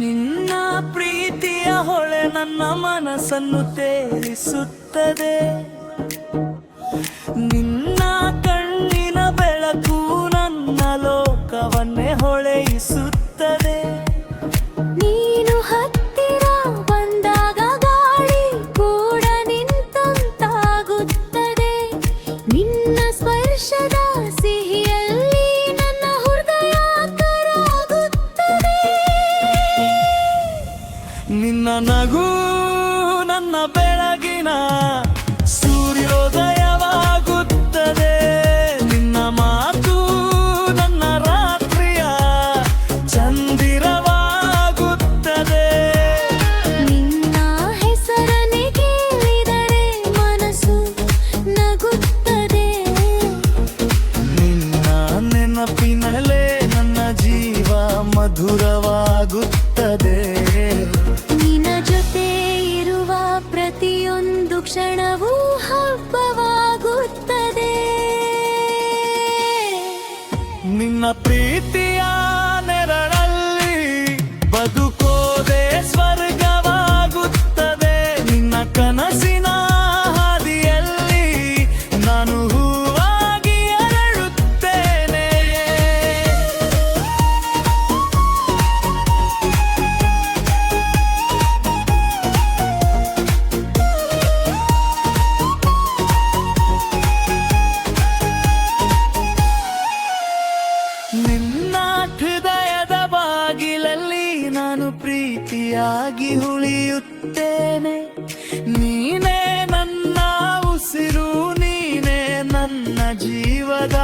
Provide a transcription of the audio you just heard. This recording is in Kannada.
ನಿನ್ನ ಪ್ರೀತಿಯ ಹೊಳೆ ನನ್ನ ಮನಸ್ಸನ್ನು ತೇಲಿಸುತ್ತದೆ. ನಿನ್ನ ಕಣ್ಣಿನ ಬೆಳಕು ನನ್ನ ಲೋಕವನ್ನೇ ಹೊಳೆಯಿಸುತ್ತದೆ. ನೀನು ಹತ್ತಿರ ಬಂದಾಗ ಗಾಳಿ ಕೂಡ ನಿಂತಂತಾಗುತ್ತದೆ. ನಿನ್ನ ಸ್ಪರ್ಶದ ಸಿಹಿಯಲ್ಲಿ ನನ್ನ ಹೃದಯ ಕರಗುತ್ತದೆ. ನಿನ್ನ ನಗು ನನ್ನ ಬೆಳಗಿನ ಸೂರ್ಯೋದಯವಾಗುತ್ತದೆ. ನಿನ್ನ ಮಾತು ನನ್ನ ರಾತ್ರಿಯ ಚಂದಿರವಾಗುತ್ತದೆ. ನಿನ್ನ ಹೆಸರನ್ನೇ ಕೇಳಿದರೆ ಮನಸ್ಸು ನಗುತ್ತದೆ. ನಿನ್ನ ನೆನಪಿನಲ್ಲೇ ನನ್ನ ಜೀವ ಮಧುರವಾಗುತ್ತದೆ. ನಿನ್ನ ಜೊತೆ ಇರುವ ಪ್ರತಿಯೊಂದು ಕ್ಷಣವೂ ಹಬ್ಬವಾಗುತ್ತದೆ. ನಿನ್ನ ಪ್ರೀತಿಯ ನೆರಳಲ್ಲಿ ಬದುಕೋದೆ ಸ್ವರ್ಗವಾಗುತ್ತದೆ. ನಿನ್ನ ಕನಸಿನ ಹಾದಿಯಲ್ಲಿ ನಾನು ಹೂವಾಗಿ ಅರಳುತ್ತೇನೆ. ನಿನ್ನ ಹೃದಯದ ಬಾಗಿಲಲ್ಲಿ ನಾನು ಪ್ರೀತಿಯಾಗಿ ಉಳಿಯುತ್ತೇನೆ. ನೀನೇ ನನ್ನ ಉಸಿರು, ನೀನೇ ನನ್ನ ಜೀವದ